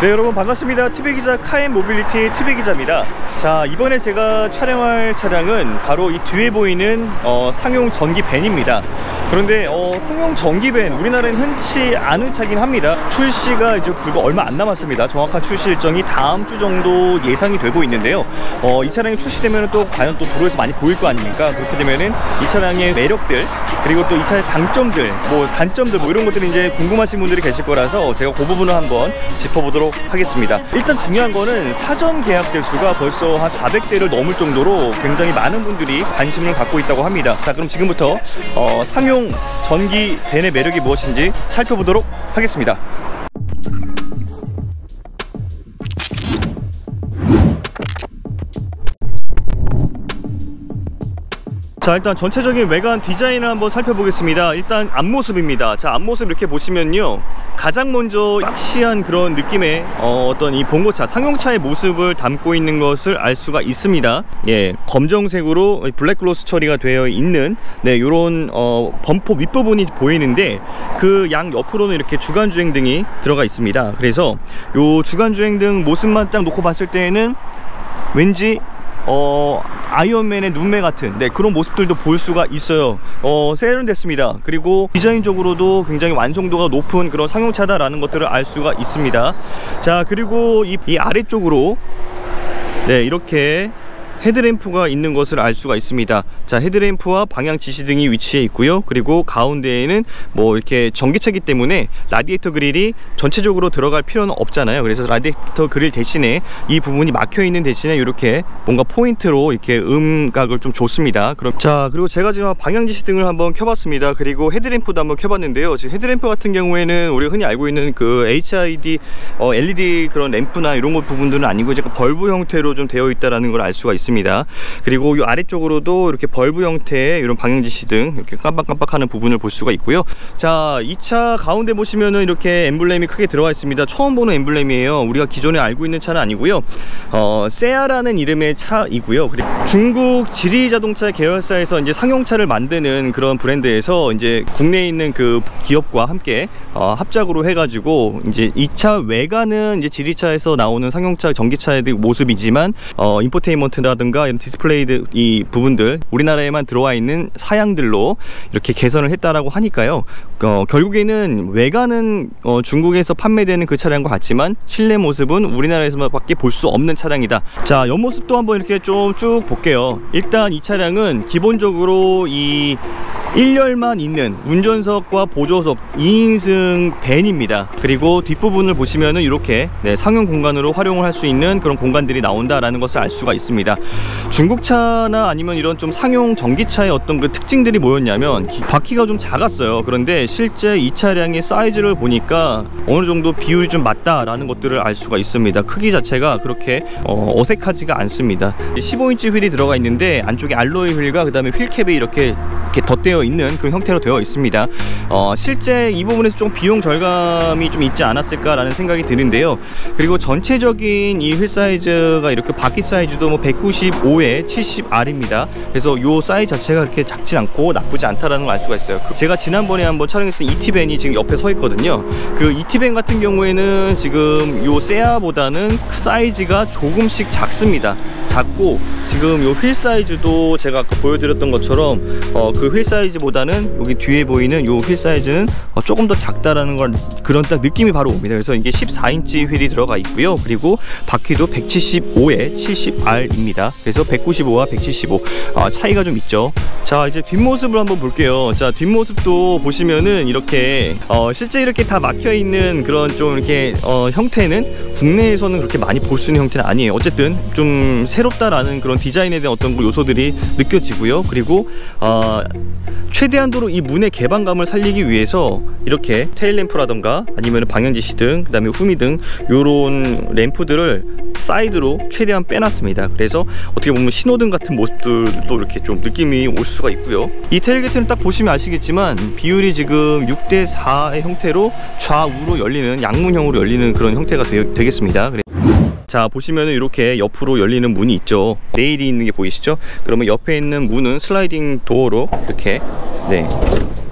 네, 여러분 반갑습니다. 티비기자 카앤모빌리티 티비기자입니다. 자, 이번에 제가 촬영할 차량은 바로 이 뒤에 보이는 상용 전기 밴입니다. 그런데 상용 전기 밴, 우리나라에는 흔치 않은 차긴 합니다. 출시가 이제 불과 얼마 안 남았습니다. 정확한 출시 일정이 다음 주 정도 예상이 되고 있는데요. 이 차량이 출시되면 또 과연 또 도로에서 많이 보일 거 아닙니까? 그렇게 되면은 이 차량의 매력들, 그리고 또 이 차의 장점들, 뭐 단점들, 뭐 이런 것들이 이제 궁금하신 분들이 계실 거라서 제가 그 부분을 한번 짚어보도록 하겠습니다. 일단 중요한 거는 사전 계약 대수가 벌써 한 400대를 넘을 정도로 굉장히 많은 분들이 관심을 갖고 있다고 합니다. 자, 그럼 지금부터 상용 전기 밴의 매력이 무엇인지 살펴보도록 하겠습니다. 자, 일단 전체적인 외관 디자인을 한번 살펴보겠습니다. 일단 앞모습입니다. 자, 앞모습 이렇게 보시면요, 가장 먼저 박시한 그런 느낌의 어떤 이 봉고차, 상용차의 모습을 담고 있는 것을 알 수가 있습니다. 예, 검정색으로 블랙글로스 처리가 되어 있는 요런 범퍼 윗부분이 보이는데, 그 양 옆으로는 이렇게 주간주행등이 들어가 있습니다. 그래서 요 주간주행등 모습만 딱 놓고 봤을 때에는 왠지 아이언맨의 눈매 같은 그런 모습들도 볼 수가 있어요. 세련됐습니다. 그리고 디자인적으로도 굉장히 완성도가 높은 그런 상용차다라는 것들을 알 수가 있습니다. 자, 그리고 이 아래쪽으로 이렇게 헤드램프가 있는 것을 알 수가 있습니다. 자, 헤드램프와 방향 지시등이 위치해 있고요. 그리고 가운데에는 뭐 이렇게 전기차이기 때문에 라디에이터 그릴이 전체적으로 들어갈 필요는 없잖아요. 그래서 라디에이터 그릴 대신에 이 부분이 막혀 있는 대신에 이렇게 뭔가 포인트로 이렇게 음각을 좀 줬습니다. 그리고 제가 지금 방향 지시등을 한번 켜봤습니다. 그리고 헤드램프도 한번 켜봤는데요. 지금 헤드램프 같은 경우에는 우리가 흔히 알고 있는 그 HID LED 그런 램프나 이런 것 부분들은 아니고 이제 벌브 형태로 좀 되어 있다라는 걸 알 수가 있습니다. 그리고 이 아래쪽으로도 이렇게 벌브 형태의 이런 방향지시등 이렇게 깜빡깜빡하는 부분을 볼 수가 있고요. 자, 이 차 가운데 보시면은 이렇게 엠블렘이 크게 들어가 있습니다. 처음 보는 엠블렘이에요. 우리가 기존에 알고 있는 차는 아니고요. 세아라는 이름의 차이고요. 그리고 중국 지리 자동차 계열사에서 이제 상용차를 만드는 그런 브랜드에서 이제 국내에 있는 그 기업과 함께 합작으로 해가지고 이제 이 차 외관은 이제 지리차에서 나오는 상용차 전기차의 모습이지만 인포테인먼트라든가 이런 디스플레이드 이 부분들 우리나라에만 들어와 있는 사양들로 이렇게 개선을 했다라고 하니까요. 결국에는 외관은 중국에서 판매되는 그 차량과 같지만 실내 모습은 우리나라에서밖에 볼 수 없는 차량이다. 자, 옆모습도 한번 이렇게 좀 쭉 볼게요. 일단 이 차량은 기본적으로 이 1열만 있는 운전석과 보조석 2인승 밴입니다. 그리고 뒷부분을 보시면은 이렇게 상용 공간으로 활용을 할 수 있는 그런 공간들이 나온다라는 것을 알 수가 있습니다. 중국차나 아니면 이런 좀 상용 전기차의 어떤 그 특징들이 뭐였냐면 바퀴가 좀 작았어요. 그런데 실제 이 차량의 사이즈를 보니까 어느 정도 비율이 좀 맞다라는 것들을 알 수가 있습니다. 크기 자체가 그렇게 어색하지가 않습니다. 15인치 휠이 들어가 있는데 안쪽에 알로이 휠과 그 다음에 휠캡이 이렇게 덧대어 있는 그런 형태로 되어 있습니다. 실제 이 부분에서 좀 비용 절감이 좀 있지 않았을까라는 생각이 드는데요. 그리고 전체적인 이 휠 사이즈가 이렇게 바퀴 사이즈도 뭐 195에 70R입니다. 그래서 이 사이즈 자체가 그렇게 작진 않고 나쁘지 않다라는 걸 알 수가 있어요. 제가 지난번에 한번 촬영했을 때 ET밴이 지금 옆에 서 있거든요. 그 ET밴 같은 경우에는 지금 요 세아보다는 사이즈가 조금씩 작습니다. 작고 지금 요 휠 사이즈도 제가 아까 보여드렸던 것처럼 그 휠 사이즈보다는 여기 뒤에 보이는 요 휠 사이즈는 조금 더 작다라는 걸 그런 딱 느낌이 바로 옵니다. 그래서 이게 14인치 휠이 들어가 있고요. 그리고 바퀴도 175에 70R입니다. 그래서 195와 175 차이가 좀 있죠. 자, 이제 뒷모습을 한번 볼게요. 자, 뒷모습도 보시면은 이렇게 실제 이렇게 다 막혀 있는 그런 좀 이렇게 형태는 국내에서는 그렇게 많이 볼 수 있는 형태는 아니에요. 어쨌든 좀 새롭다라는 그런 디자인에 대한 어떤 요소들이 느껴지고요. 그리고 최대한도로 이 문의 개방감을 살리기 위해서 이렇게 테일램프라던가 아니면 방향지시등, 그 다음에 후미등 요런 램프들을 사이드로 최대한 빼놨습니다. 그래서 어떻게 보면 신호등 같은 모습들도 이렇게 좀 느낌이 올 수가 있고요. 이 테일게이트는 딱 보시면 아시겠지만 비율이 지금 6대4의 형태로 좌우로 열리는 양문형으로 열리는 그런 형태가 되겠습니다. 자, 보시면은 이렇게 옆으로 열리는 문이 있죠. 레일이 있는 게 보이시죠? 그러면 옆에 있는 문은 슬라이딩 도어로 이렇게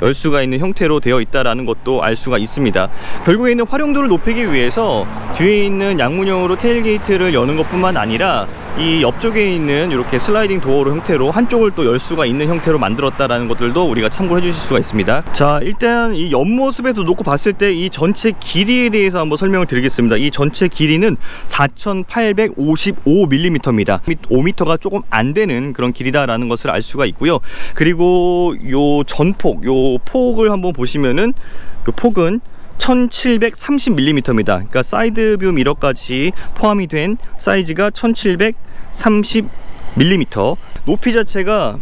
열 수가 있는 형태로 되어 있다라는 것도 알 수가 있습니다. 결국에는 활용도를 높이기 위해서 뒤에 있는 양문형으로 테일게이트를 여는 것뿐만 아니라 이 옆쪽에 있는 이렇게 슬라이딩 도어로 형태로 한쪽을 또 열 수가 있는 형태로 만들었다라는 것들도 우리가 참고해 주실 수가 있습니다. 자, 일단 이 옆모습에서 놓고 봤을 때 이 전체 길이에 대해서 한번 설명을 드리겠습니다. 이 전체 길이는 4855mm입니다. 5m가 조금 안 되는 그런 길이다라는 것을 알 수가 있고요. 그리고 요 전폭, 요 폭을 한번 보시면은 요 폭은 1730mm입니다. 그러니까 사이드뷰 미러까지 포함이 된 사이즈가 1730mm. 높이 자체가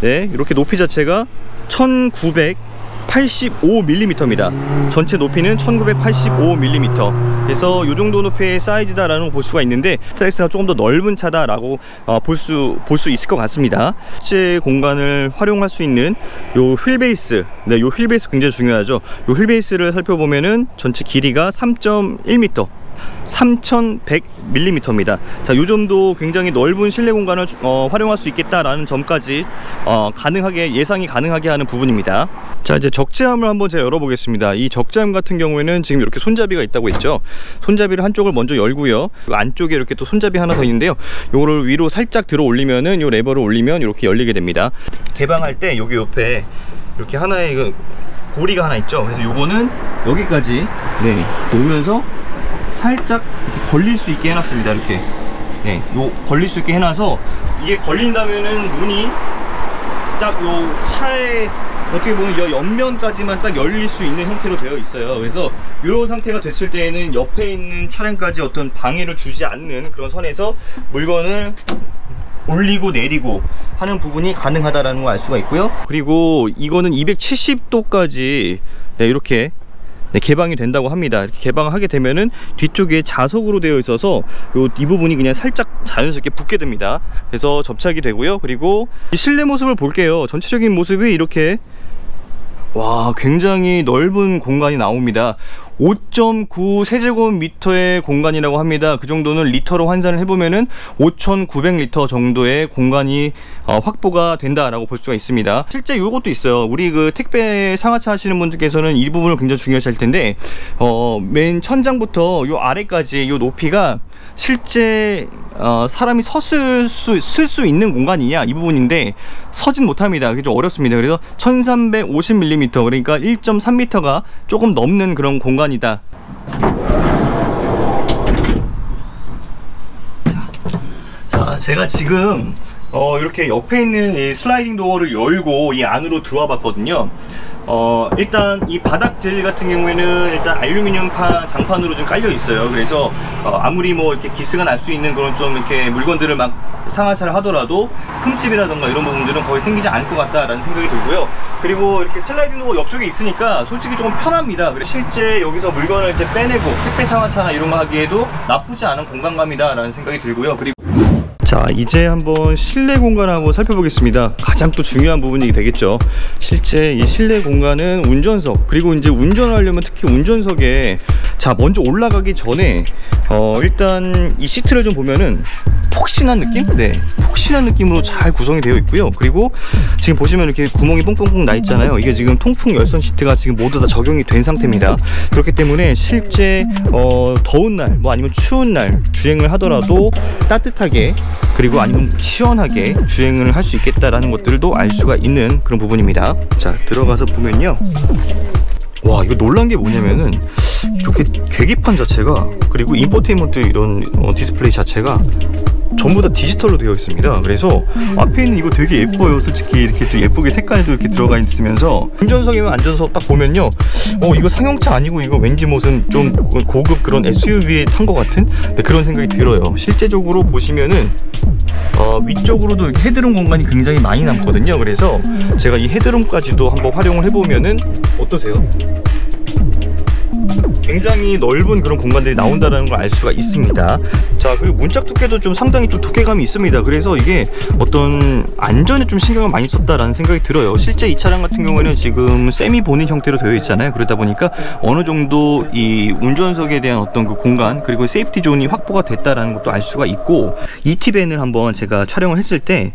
이렇게 높이 자체가 1985mm입니다. 전체 높이는 1985mm. 그래서 이 정도 높이의 사이즈다라는 걸 볼 수가 있는데 사이즈가 조금 더 넓은 차다라고 볼 수 있을 것 같습니다. 실제 공간을 활용할 수 있는 요 휠베이스, 요 휠베이스 굉장히 중요하죠. 요 휠베이스를 살펴보면은 전체 길이가 3.1m, 3100mm입니다. 자, 요 점도 굉장히 넓은 실내 공간을 활용할 수 있겠다라는 점까지 예상이 가능하게 하는 부분입니다. 자, 이제 적재함을 한번 제가 열어보겠습니다. 이 적재함 같은 경우에는 지금 이렇게 손잡이가 있다고 했죠. 손잡이를 한쪽을 먼저 열고요. 안쪽에 이렇게 또 손잡이 하나 더 있는데요. 요거를 위로 살짝 들어 올리면은 요 레버를 올리면 이렇게 열리게 됩니다. 개방할 때 여기 옆에 이렇게 하나의 고리가 하나 있죠. 그래서 요거는 여기까지 오면서 살짝 걸릴 수 있게 해놨습니다. 이렇게 걸릴 수 있게 해놔서 이게 걸린다면은 문이 딱 요 차에 어떻게 보면 이 옆면까지만 딱 열릴 수 있는 형태로 되어 있어요. 그래서 이런 상태가 됐을 때에는 옆에 있는 차량까지 어떤 방해를 주지 않는 그런 선에서 물건을 올리고 내리고 하는 부분이 가능하다라는 걸 알 수가 있고요. 그리고 이거는 270도까지 이렇게 개방이 된다고 합니다. 이렇게 개방을 하게 되면은 뒤쪽에 자석으로 되어 있어서 이 부분이 그냥 살짝 자연스럽게 붙게 됩니다. 그래서 접착이 되고요. 그리고 이 실내 모습을 볼게요. 전체적인 모습이 이렇게 굉장히 넓은 공간이 나옵니다. 5.9 세제곱미터의 공간이라고 합니다. 그 정도는 리터로 환산을 해보면은 5,900리터 정도의 공간이 확보가 된다라고 볼 수가 있습니다. 실제 이것도 있어요. 우리 그 택배 상하차 하시는 분들께서는 이 부분을 굉장히 중요하실 텐데, 맨 천장부터 요 아래까지 요 높이가 실제 사람이 쓸 수 있는 공간이냐 이 부분인데 서진 못합니다. 그게 좀 어렵습니다. 그래서 1350mm, 그러니까 1.3m가 조금 넘는 그런 공간이다. 자, 제가 지금 이렇게 옆에 있는 이 슬라이딩 도어를 열고 이 안으로 들어와 봤거든요. 일단 이 바닥 재질 같은 경우에는 일단 알루미늄 장판으로 좀 깔려 있어요. 그래서 아무리 뭐 이렇게 기스가 날 수 있는 그런 좀 이렇게 물건들을 막 상하차를 하더라도 흠집이라던가 이런 부분들은 거의 생기지 않을 것 같다라는 생각이 들고요. 그리고 이렇게 슬라이딩 도어 옆쪽에 있으니까 솔직히 조금 편합니다. 그래서 실제 여기서 물건을 이제 빼내고 택배 상하차나 이런 거 하기에도 나쁘지 않은 공간감이다 라는 생각이 들고요. 그리고 자, 이제 한번 실내 공간을 한번 살펴보겠습니다. 가장 또 중요한 부분이 되겠죠. 실제 이 실내 공간은 운전석, 그리고 이제 운전을 하려면 특히 운전석에 먼저 올라가기 전에 일단 이 시트를 좀 보면은 폭신한 느낌? 폭신한 느낌으로 잘 구성이 되어 있고요. 그리고 지금 보시면 이렇게 구멍이 뽕뽕뽕 나 있잖아요. 이게 지금 통풍 열선 시트가 지금 모두 다 적용이 된 상태입니다. 그렇기 때문에 실제 더운 날, 아니면 추운 날 주행을 하더라도 따뜻하게, 그리고 아니면 시원하게 주행을 할 수 있겠다라는 것들도 알 수가 있는 그런 부분입니다. 자, 들어가서 보면요, 이거 놀란 게 뭐냐면은 이렇게 계기판 자체가, 그리고 인포테인먼트 이런 디스플레이 자체가 전부 다 디지털로 되어 있습니다. 그래서 앞에 있는 이거 되게 예뻐요. 솔직히 이렇게 또 예쁘게 색깔도 이렇게 들어가 있으면서 운전석이면 안전석 딱 보면요, 이거 상용차 아니고 이거 왠지 무슨 좀 고급 그런 SUV에 탄 것 같은 그런 생각이 들어요. 실제적으로 보시면은 위쪽으로도 헤드룸 공간이 굉장히 많이 남거든요. 그래서 제가 이 헤드룸까지도 한번 활용을 해보면은 어떠세요? 굉장히 넓은 그런 공간들이 나온다는 걸 알 수가 있습니다. 자, 그리고 문짝 두께도 좀 상당히 좀 두께감이 있습니다. 그래서 이게 어떤 안전에 좀 신경을 많이 썼다라는 생각이 들어요. 실제 이 차량 같은 경우에는 지금 세미 보닛 형태로 되어 있잖아요. 그러다 보니까 어느 정도 이 운전석에 대한 어떤 그 공간, 그리고 세이프티 존이 확보가 됐다라는 것도 알 수가 있고, ET밴을 한번 제가 촬영을 했을 때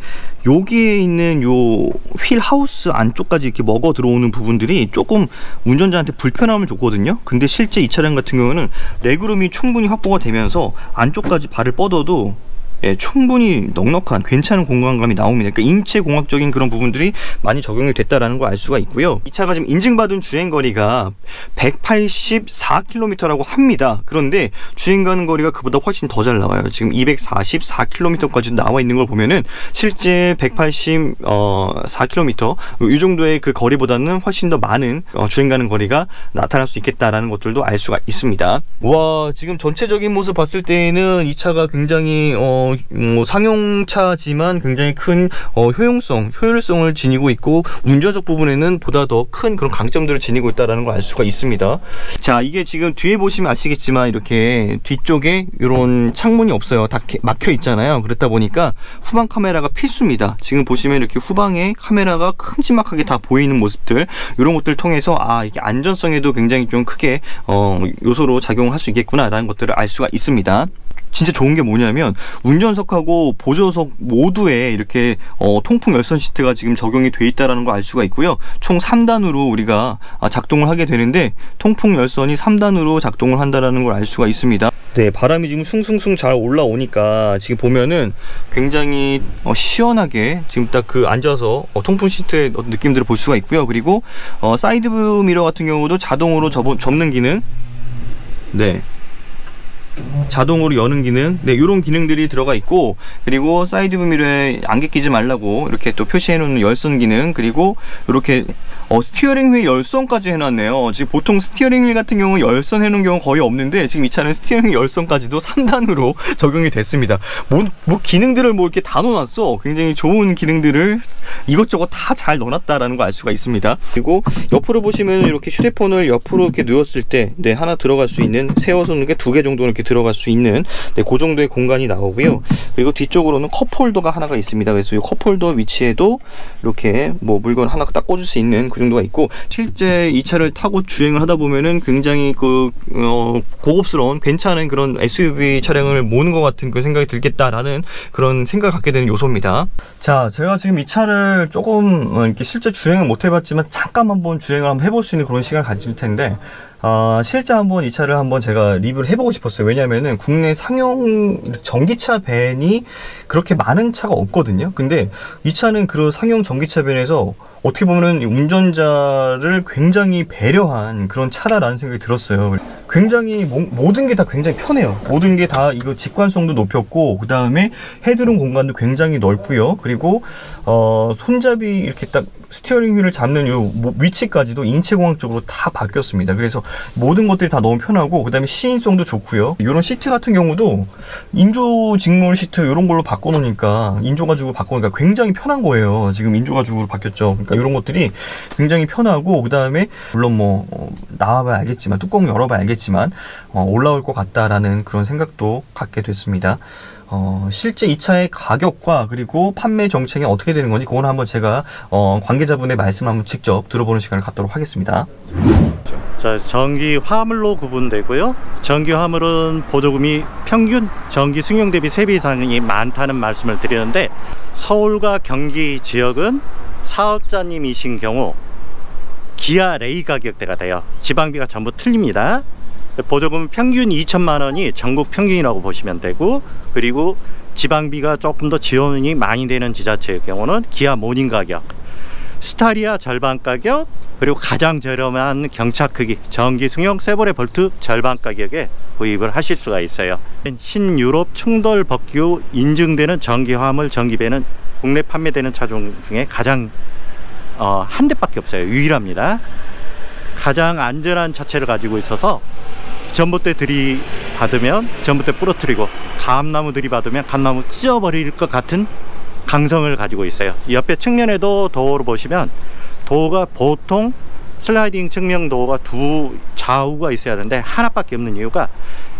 여기에 있는 요 휠 하우스 안쪽까지 이렇게 먹어 들어오는 부분들이 조금 운전자한테 불편함을 줬거든요. 근데 실제 이 차량 같은 경우는 레그룸이 충분히 확보가 되면서 안쪽까지 발을 뻗어도 충분히 넉넉한 괜찮은 공간감이 나옵니다. 그러니까 인체 공학적인 그런 부분들이 많이 적용이 됐다라는 걸 알 수가 있고요. 이 차가 지금 인증받은 주행거리가 184km라고 합니다. 그런데 주행가는 거리가 그보다 훨씬 더 잘 나와요. 지금 244km까지 나와 있는 걸 보면은 실제 184km 이 정도의 그 거리보다는 훨씬 더 많은 주행가는 거리가 나타날 수 있겠다라는 것들도 알 수가 있습니다. 와, 지금 전체적인 모습 봤을 때는 이 차가 굉장히 상용차지만 굉장히 큰 효율성을 지니고 있고 운전적 부분에는 보다 더 큰 그런 강점들을 지니고 있다는 걸 알 수가 있습니다. 자, 이게 지금 뒤에 보시면 아시겠지만 이렇게 뒤쪽에 이런 창문이 없어요. 다 막혀 있잖아요. 그렇다 보니까 후방 카메라가 필수입니다. 지금 보시면 이렇게 후방에 카메라가 큼지막하게 다 보이는 모습들, 이런 것들을 통해서 이게 안전성에도 굉장히 좀 크게 요소로 작용할 수 있겠구나라는 것들을 알 수가 있습니다. 진짜 좋은 게 뭐냐면 운전석하고 보조석 모두에 이렇게 통풍 열선 시트가 지금 적용이 돼 있다는 걸 알 수가 있고요. 총 3단으로 우리가 작동을 하게 되는데 통풍 열선이 3단으로 작동을 한다는 걸 알 수가 있습니다. 네, 바람이 지금 숭숭숭 잘 올라오니까 지금 보면은 굉장히 시원하게 지금 딱 그 앉아서 통풍 시트의 느낌들을 볼 수가 있고요. 그리고 사이드 미러 같은 경우도 자동으로 접는 기능, 네, 자동으로 여는 기능, 네, 이런 기능들이 들어가 있고, 그리고 사이드 미러에 안개 끼지 말라고 이렇게 또 표시해 놓는 열선 기능, 그리고 이렇게 스티어링 휠 열선까지 해놨네요. 지금 보통 스티어링 휠 같은 경우 열선 해놓은 경우 거의 없는데 지금 이 차는 스티어링 열선까지도 3단으로 적용이 됐습니다. 뭐 기능들을 뭐 이렇게 다 넣어놨어. 굉장히 좋은 기능들을 이것저것 다 잘 넣어놨다라는 거 알 수가 있습니다. 그리고 옆으로 보시면 이렇게 휴대폰을 옆으로 이렇게 누웠을 때, 네, 하나 들어갈 수 있는, 세워서 이렇게 2개 정도 이렇게 들어갈 수 있는, 네, 그 정도의 공간이 나오고요. 그리고 뒤쪽으로는 컵홀더가 하나가 있습니다. 그래서 이 컵홀더 위치에도 이렇게 뭐 물건 하나 딱 꽂을 수 있는 그 정도가 있고, 실제 이 차를 타고 주행을 하다 보면은 굉장히 고급스러운 괜찮은 그런 SUV 차량을 모는 것 같은 그 생각이 들겠다라는 그런 생각을 갖게 되는 요소입니다. 자, 제가 지금 이 차를 조금 이렇게 실제 주행을 못 해봤지만 잠깐 한번 주행을 한번 해볼 수 있는 그런 시간을 가질 텐데, 실제 한번 이 차를 한번 제가 리뷰를 해보고 싶었어요. 왜냐면은 국내 상용 전기차 밴이 그렇게 많은 차가 없거든요. 근데 이 차는 그 상용 전기차 밴에서 어떻게 보면은 운전자를 굉장히 배려한 그런 차다라는 생각이 들었어요. 굉장히 모든 게 다 굉장히 편해요. 모든 게 다 이거 직관성도 높였고, 그 다음에 헤드룸 공간도 굉장히 넓고요. 그리고 손잡이 이렇게 딱 스티어링 휠을 잡는 요 위치까지도 인체공학적으로 다 바뀌었습니다. 그래서 모든 것들이 다 너무 편하고, 그 다음에 시인성도 좋고요. 이런 시트 같은 경우도 인조 직물 시트 이런 걸로 바꿔놓으니까, 인조 가죽으로 바꿔놓으니까 굉장히 편한 거예요. 지금 인조 가죽으로 바뀌었죠. 그러니까 이런 것들이 굉장히 편하고, 그 다음에 물론 나와봐야 알겠지만, 뚜껑 열어봐야 알겠지만 올라올 것 같다라는 그런 생각도 갖게 됐습니다. 실제 이 차의 가격과 그리고 판매 정책이 어떻게 되는 건지, 그건 한번 제가 관계자분의 말씀을 한번 직접 들어보는 시간을 갖도록 하겠습니다. 자, 전기 화물로 구분되고요. 전기 화물은 보조금이 평균 전기 승용 대비 3배 이상이 많다는 말씀을 드리는데, 서울과 경기 지역은 사업자님이신 경우 기아 레이 가격대가 돼요. 지방비가 전부 틀립니다. 보조금 평균 2천만 원이 전국 평균이라고 보시면 되고, 그리고 지방비가 조금 더 지원이 많이 되는 지자체의 경우는 기아 모닝 가격, 스타리아 절반 가격, 그리고 가장 저렴한 경차 크기 전기 승용 세보레 볼트 절반 가격에 구입을 하실 수가 있어요. 신유럽 충돌 법규 인증되는 전기 화물 전기배는 국내 판매되는 차종 중에 가장 한 대밖에 없어요. 유일합니다. 가장 안전한 차체를 가지고 있어서 전봇대 들이받으면 전봇대 부러뜨리고, 감나무 들이받으면 감나무 찢어버릴 것 같은 강성을 가지고 있어요. 옆에 측면에도 도어를 보시면, 도어가 보통 슬라이딩 측면 도어가 두 좌우가 있어야 하는데 하나밖에 없는 이유가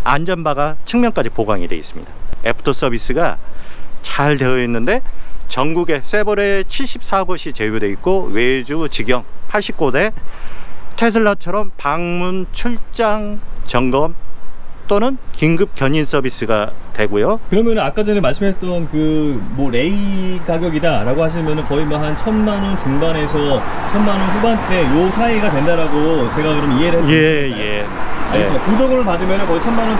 안전바가 측면까지 보강이 되어 있습니다. 애프터 서비스가 잘 되어 있는데 전국에 세보레 74곳이 제휴되어 있고, 외주 직영 80곳에 테슬라처럼 방문, 출장, 점검 또는 긴급 견인 서비스가 되고요. 그러면 아까 전에 말씀했던 그 뭐 레이 가격이다라고 하시면 거의 뭐 한 1,000만 원 중반에서 1,000만 원 후반대 요 사이가 된다라고 제가 그럼 이해를 해도 될까요? 예. 알겠습니다. 보조금을 받으면 거의 1,000만 원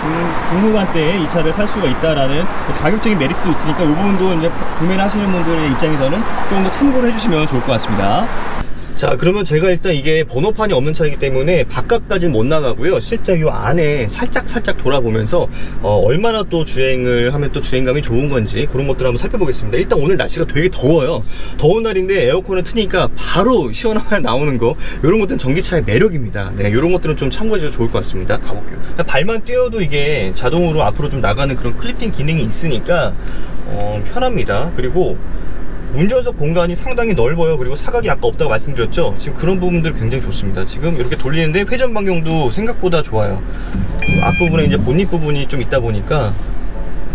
중후반대에 이 차를 살 수가 있다라는 가격적인 메리트도 있으니까 이 부분도 이제 구매를 하시는 분들의 입장에서는 좀 더 참고를 해주시면 좋을 것 같습니다. 자, 그러면 제가 일단 이게 번호판이 없는 차이기 때문에 바깥까지는 못 나가고요. 실제 이 안에 살짝 돌아보면서 얼마나 또 주행을 하면 또 주행감이 좋은 건지 그런 것들을 한번 살펴보겠습니다. 일단 오늘 날씨가 되게 더워요. 더운 날인데 에어컨을 트니까 바로 시원한 말 나오는 거, 이런 것들은 전기차의 매력입니다. 네, 이런 것들은 좀 참고해 주셔도 좋을 것 같습니다. 가볼게요. 발만 띄워도 이게 자동으로 앞으로 좀 나가는 그런 클리핑 기능이 있으니까 편합니다. 그리고 운전석 공간이 상당히 넓어요. 그리고 사각이 아까 없다고 말씀드렸죠. 지금 그런 부분들 굉장히 좋습니다. 지금 이렇게 돌리는데 회전 반경도 생각보다 좋아요. 앞부분에 이제 본닛 부분이 좀 있다 보니까,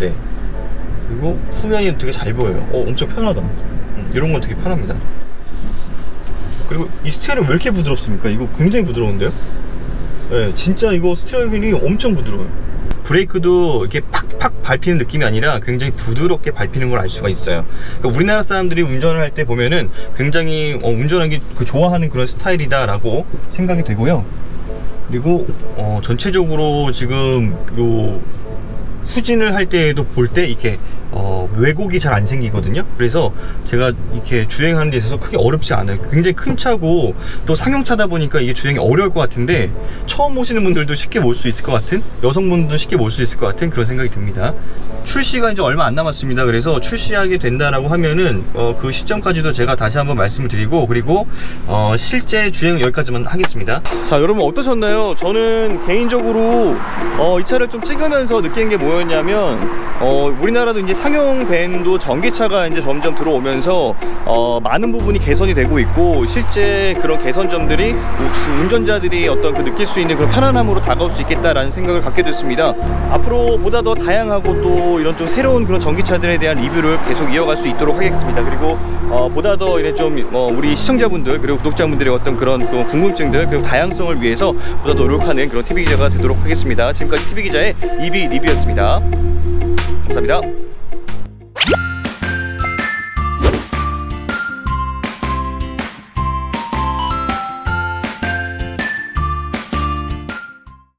네. 그리고 후면이 되게 잘 보여요. 엄청 편하다. 이런 건 되게 편합니다. 그리고 이 스티어링 왜 이렇게 부드럽습니까? 이거 굉장히 부드러운데요? 네, 진짜 이거 스티어링이 엄청 부드러워요. 브레이크도 이렇게 팍팍 밟히는 느낌이 아니라 굉장히 부드럽게 밟히는 걸 알 수가 있어요. 그러니까 우리나라 사람들이 운전을 할 때 보면은 굉장히 운전하기 좋아하는 그런 스타일이다 라고 생각이 되고요. 그리고 전체적으로 지금 요 후진을 할 때에도 볼 때 이렇게 왜곡이 잘 안 생기거든요. 그래서 제가 이렇게 주행하는 데 있어서 크게 어렵지 않아요. 굉장히 큰 차고 또 상용차다 보니까 이게 주행이 어려울 것 같은데, 처음 오시는 분들도 쉽게 몰 수 있을 것 같은, 여성분들도 쉽게 몰 수 있을 것 같은 그런 생각이 듭니다. 출시가 이제 얼마 안 남았습니다. 그래서 출시하게 된다라고 하면은 그 시점까지도 제가 다시 한번 말씀을 드리고, 그리고 실제 주행은 여기까지만 하겠습니다. 자, 여러분 어떠셨나요? 저는 개인적으로 이 차를 좀 찍으면서 느끼는 게 뭐였냐면, 우리나라도 이제 상용 밴도 전기차가 이제 점점 들어오면서 많은 부분이 개선이 되고 있고, 실제 그런 개선점들이 운전자들이 어떤 그 느낄 수 있는 그런 편안함으로 다가올 수 있겠다라는 생각을 갖게 됐습니다. 앞으로 보다 더 다양하고 또 이런 좀 새로운 그런 전기차들에 대한 리뷰를 계속 이어갈 수 있도록 하겠습니다. 그리고 보다 더 이제 좀 우리 시청자분들 그리고 구독자분들의 어떤 그런 궁금증들 그리고 다양성을 위해서 보다 더 노력하는 그런 TV기자가 되도록 하겠습니다. 지금까지 TV기자의 EV 리뷰였습니다. 감사합니다.